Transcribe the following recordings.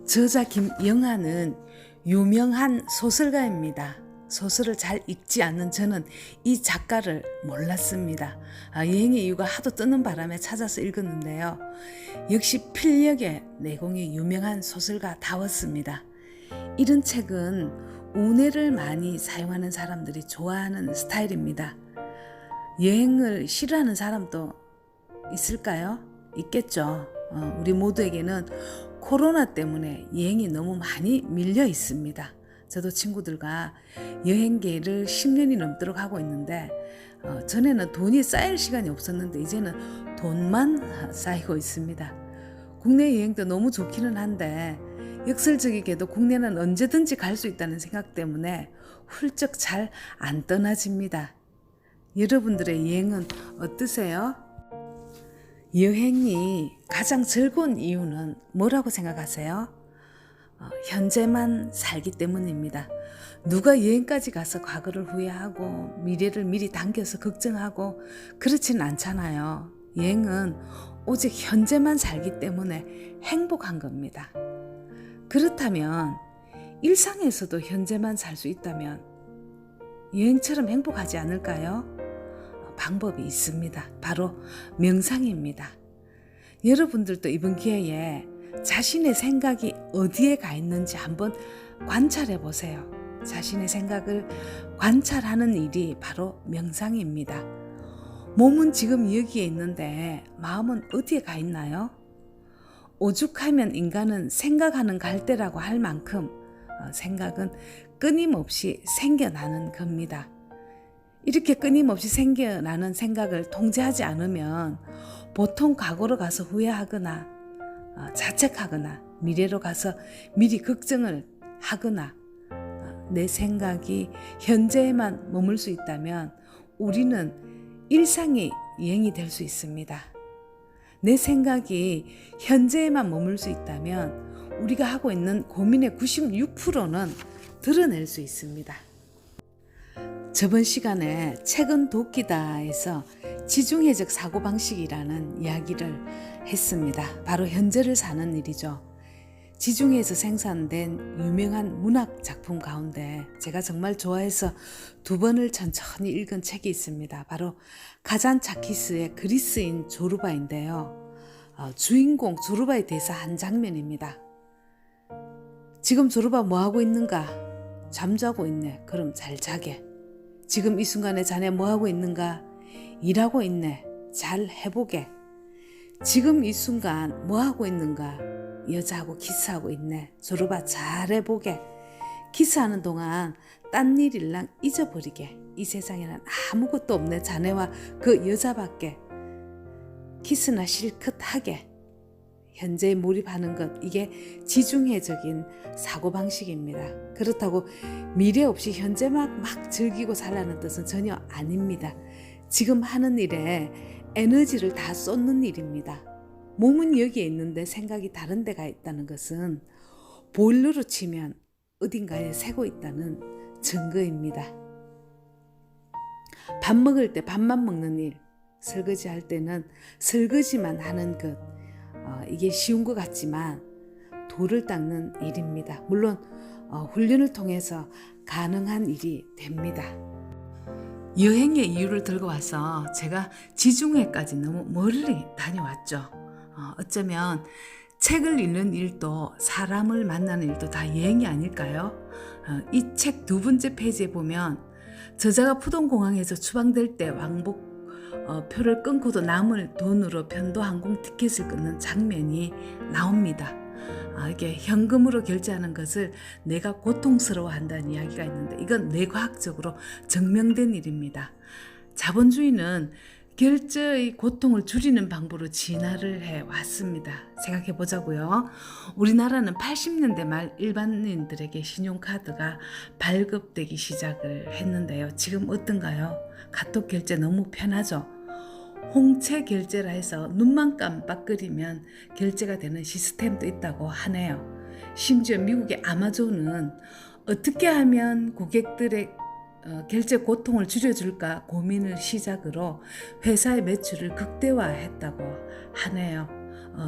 저자 김영하는 유명한 소설가입니다. 소설을 잘 읽지 않는 저는 이 작가를 몰랐습니다. 여행의 이유가 하도 뜨는 바람에 찾아서 읽었는데요. 역시 필력의 내공이 유명한 소설가다웠습니다. 이런 책은 운해를 많이 사용하는 사람들이 좋아하는 스타일입니다. 여행을 싫어하는 사람도 있을까요? 있겠죠. 우리 모두에게는 코로나 때문에 여행이 너무 많이 밀려 있습니다. 저도 친구들과 여행계를 10년이 넘도록 하고 있는데 전에는 돈이 쌓일 시간이 없었는데 이제는 돈만 쌓이고 있습니다. 국내 여행도 너무 좋기는 한데 역설적이게도 국내는 언제든지 갈 수 있다는 생각 때문에 훌쩍 잘 안 떠나집니다. 여러분들의 여행은 어떠세요? 여행이 가장 즐거운 이유는 뭐라고 생각하세요? 현재만 살기 때문입니다. 누가 여행까지 가서 과거를 후회하고 미래를 미리 당겨서 걱정하고 그렇진 않잖아요. 여행은 오직 현재만 살기 때문에 행복한 겁니다. 그렇다면 일상에서도 현재만 살 수 있다면 여행처럼 행복하지 않을까요? 방법이 있습니다. 바로 명상입니다. 여러분들도 이번 기회에 자신의 생각이 어디에 가 있는지 한번 관찰해 보세요. 자신의 생각을 관찰하는 일이 바로 명상입니다. 몸은 지금 여기에 있는데 마음은 어디에 가 있나요? 오죽하면 인간은 생각하는 갈대라고 할 만큼 생각은 끊임없이 생겨나는 겁니다. 이렇게 끊임없이 생겨나는 생각을 통제하지 않으면 보통 과거로 가서 후회하거나 자책하거나 미래로 가서 미리 걱정을 하거나 내 생각이 현재에만 머물 수 있다면 우리는 일상이 여행이 될 수 있습니다. 내 생각이 현재에만 머물 수 있다면 우리가 하고 있는 고민의 96%는 드러낼 수 있습니다. 저번 시간에 책은 도끼다에서 지중해적 사고방식이라는 이야기를 했습니다. 바로 현재를 사는 일이죠. 지중해에서 생산된 유명한 문학 작품 가운데 제가 정말 좋아해서 2번을 천천히 읽은 책이 있습니다. 바로 카잔차키스의 그리스인 조르바인데요. 주인공 조르바에 대해서 한 장면입니다. 지금 조르바 뭐하고 있는가? 잠자고 있네. 그럼 잘 자게. 지금 이 순간에 자네 뭐하고 있는가? 일하고 있네. 잘 해보게. 지금 이 순간 뭐하고 있는가? 여자하고 키스하고 있네. 조르바 잘 해보게. 키스하는 동안 딴 일일랑 잊어버리게. 이 세상에는 아무것도 없네. 자네와 그 여자밖에. 키스나 실컷 하게. 현재에 몰입하는 것, 이게 지중해적인 사고방식입니다. 그렇다고 미래 없이 현재만 막 즐기고 살라는 뜻은 전혀 아닙니다. 지금 하는 일에 에너지를 다 쏟는 일입니다. 몸은 여기에 있는데 생각이 다른 데 가 있다는 것은 보일러로 치면 어딘가에 새고 있다는 증거입니다. 밥 먹을 때 밥만 먹는 일, 설거지 할 때는 설거지만 하는 것, 이게 쉬운 것 같지만 돌을 닦는 일입니다. 물론 훈련을 통해서 가능한 일이 됩니다. 여행의 이유를 들고 와서 제가 지중해까지 너무 멀리 다녀왔죠. 어쩌면 책을 읽는 일도 사람을 만나는 일도 다 여행이 아닐까요? 이 책 2번째 페이지에 보면 저자가 푸동공항에서 추방될 때 왕복 표를 끊고도 남을 돈으로 편도항공 티켓을 끊는 장면이 나옵니다. 이게 현금으로 결제하는 것을 내가 고통스러워한다는 이야기가 있는데 이건 뇌과학적으로 증명된 일입니다. 자본주의는 결제의 고통을 줄이는 방법으로 진화를 해왔습니다. 생각해 보자고요. 우리나라는 80년대 말 일반인들에게 신용카드가 발급되기 시작을 했는데요. 지금 어떤가요? 카톡 결제 너무 편하죠? 홍채 결제라 해서 눈만 깜빡거리면 결제가 되는 시스템도 있다고 하네요. 심지어 미국의 아마존은 어떻게 하면 고객들의 결제 고통을 줄여줄까 고민을 시작으로 회사의 매출을 극대화했다고 하네요.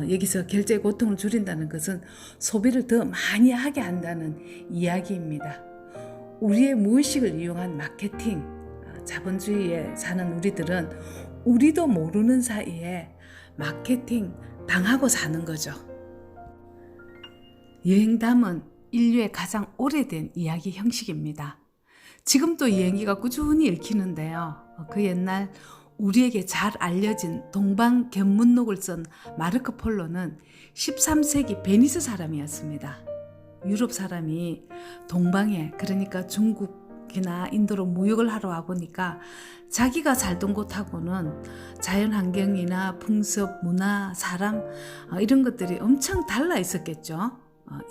여기서 결제의 고통을 줄인다는 것은 소비를 더 많이 하게 한다는 이야기입니다. 우리의 무의식을 이용한 마케팅, 자본주의에 사는 우리들은 우리도 모르는 사이에 마케팅 당하고 사는 거죠. 여행담은 인류의 가장 오래된 이야기 형식입니다. 지금도 여행기가 꾸준히 읽히는데요. 그 옛날 우리에게 잘 알려진 동방견문록을 쓴 마르코 폴로는 13세기 베니스 사람이었습니다. 유럽 사람이 동방에, 그러니까 중국이나 인도로 무역을 하러 와보니까 자기가 살던 곳하고는 자연환경이나 풍습, 문화, 사람 이런 것들이 엄청 달라 있었겠죠.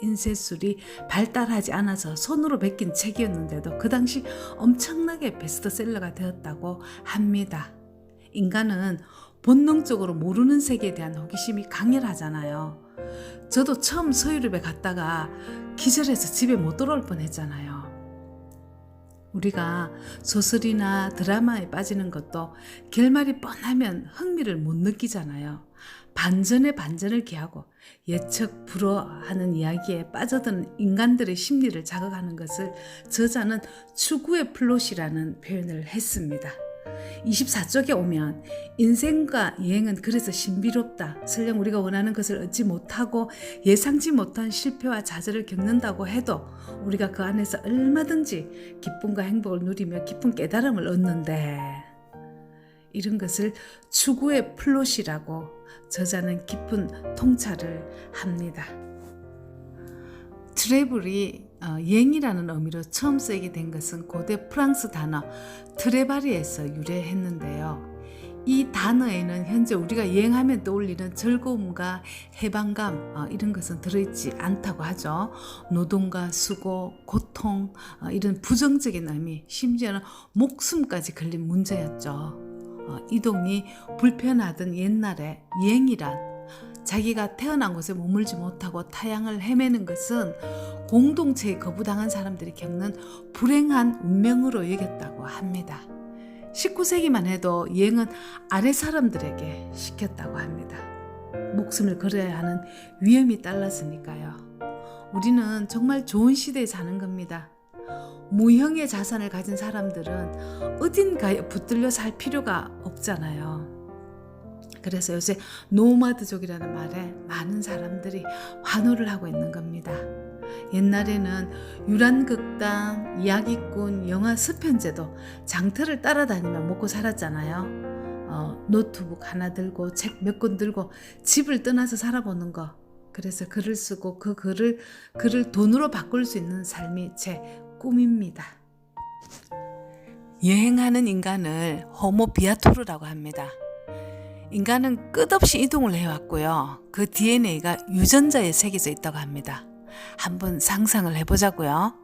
인쇄술이 발달하지 않아서 손으로 베낀 책이었는데도 그 당시 엄청나게 베스트셀러가 되었다고 합니다. 인간은 본능적으로 모르는 세계에 대한 호기심이 강렬하잖아요. 저도 처음 서유럽에 갔다가 기절해서 집에 못 돌아올 뻔했잖아요. 우리가 소설이나 드라마에 빠지는 것도 결말이 뻔하면 흥미를 못 느끼잖아요. 반전에 반전을 기하고 예측 불허하는 이야기에 빠져드는 인간들의 심리를 자극하는 것을 저자는 추구의 플롯이라는 표현을 했습니다. 24쪽에 오면 인생과 여행은 그래서 신비롭다. 설령 우리가 원하는 것을 얻지 못하고 예상치 못한 실패와 좌절을 겪는다고 해도 우리가 그 안에서 얼마든지 기쁨과 행복을 누리며 깊은 깨달음을 얻는데, 이런 것을 추구의 플롯이라고 저자는 깊은 통찰을 합니다. 트래블이 여행이라는 의미로 처음 쓰이게 된 것은 고대 프랑스 단어 트레바리에서 유래했는데요. 이 단어에는 현재 우리가 여행하면 떠올리는 즐거움과 해방감 이런 것은 들어있지 않다고 하죠. 노동과 수고, 고통 이런 부정적인 의미, 심지어는 목숨까지 걸린 문제였죠. 이동이 불편하던 옛날에 여행이란 자기가 태어난 곳에 머물지 못하고 타향을 헤매는 것은 공동체에 거부당한 사람들이 겪는 불행한 운명으로 여겼다고 합니다. 19세기만 해도 여행은 아래 사람들에게 시켰다고 합니다. 목숨을 걸어야 하는 위험이 딸랐으니까요. 우리는 정말 좋은 시대에 사는 겁니다. 무형의 자산을 가진 사람들은 어딘가에 붙들려 살 필요가 없잖아요. 그래서 요새 노마드족이라는 말에 많은 사람들이 환호를 하고 있는 겁니다. 옛날에는 유란극단, 이야기꾼, 영화 수편제도 장터를 따라다니며 먹고 살았잖아요. 노트북 하나 들고 책 몇 권 들고 집을 떠나서 살아보는 거. 그래서 글을 쓰고 그 글을 돈으로 바꿀 수 있는 삶이 제 꿈입니다. 여행하는 인간을 호모 비아토르라고 합니다. 인간은 끝없이 이동을 해왔고요. 그 DNA가 유전자에 새겨져 있다고 합니다. 한번 상상을 해보자고요.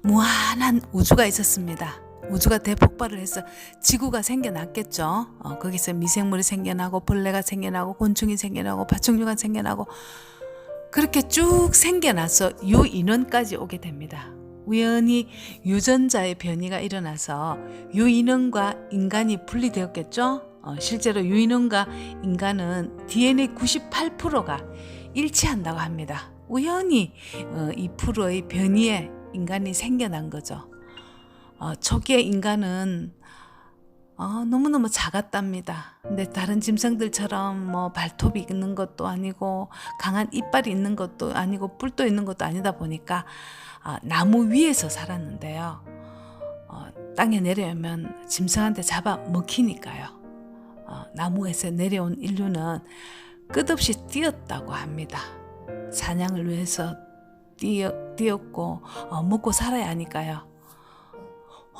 무한한 우주가 있었습니다. 우주가 대폭발을 해서 지구가 생겨났겠죠. 거기서 미생물이 생겨나고 벌레가 생겨나고 곤충이 생겨나고 파충류가 생겨나고 그렇게 쭉 생겨나서 요 인원까지 오게 됩니다. 우연히 유전자의 변이가 일어나서 유인원과 인간이 분리되었겠죠. 실제로 유인원과 인간은 DNA 98%가 일치한다고 합니다. 우연히 2%의 변이에 인간이 생겨난 거죠. 초기에 인간은 너무너무 작았답니다. 근데 다른 짐승들처럼 뭐 발톱이 있는 것도 아니고 강한 이빨이 있는 것도 아니고 뿔도 있는 것도 아니다 보니까 나무 위에서 살았는데요. 땅에 내려오면 짐승한테 잡아 먹히니까요. 나무에서 내려온 인류는 끝없이 뛰었다고 합니다. 사냥을 위해서 뛰었고 먹고 살아야 하니까요.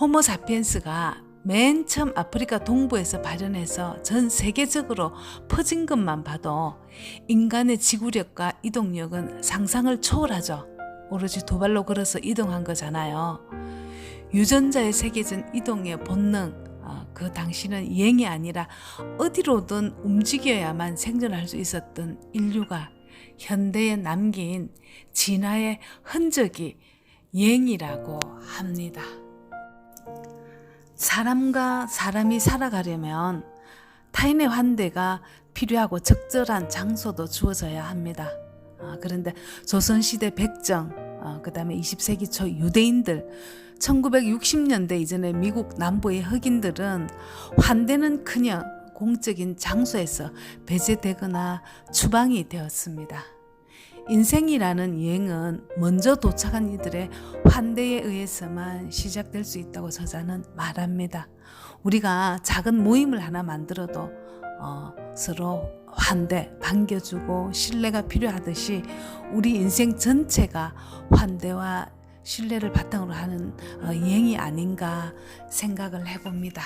호모사피엔스가 맨 처음 아프리카 동부에서 발현해서 전 세계적으로 퍼진 것만 봐도 인간의 지구력과 이동력은 상상을 초월하죠. 오로지 두 발로 걸어서 이동한 거잖아요. 유전자에 새겨진 이동의 본능, 그 당시는 여행이 아니라 어디로든 움직여야만 생존할 수 있었던 인류가 현대에 남긴 진화의 흔적이 여행이라고 합니다. 사람과 사람이 살아가려면 타인의 환대가 필요하고 적절한 장소도 주어져야 합니다. 그런데 조선시대 백정, 그 다음에 20세기 초 유대인들, 1960년대 이전에 미국 남부의 흑인들은 환대는커녕 공적인 장소에서 배제되거나 추방이 되었습니다. 인생이라는 여행은 먼저 도착한 이들의 환대에 의해서만 시작될 수 있다고 저자는 말합니다. 우리가 작은 모임을 하나 만들어도 서로 환대, 반겨주고 신뢰가 필요하듯이 우리 인생 전체가 환대와 신뢰를 바탕으로 하는 여행이 아닌가 생각을 해봅니다.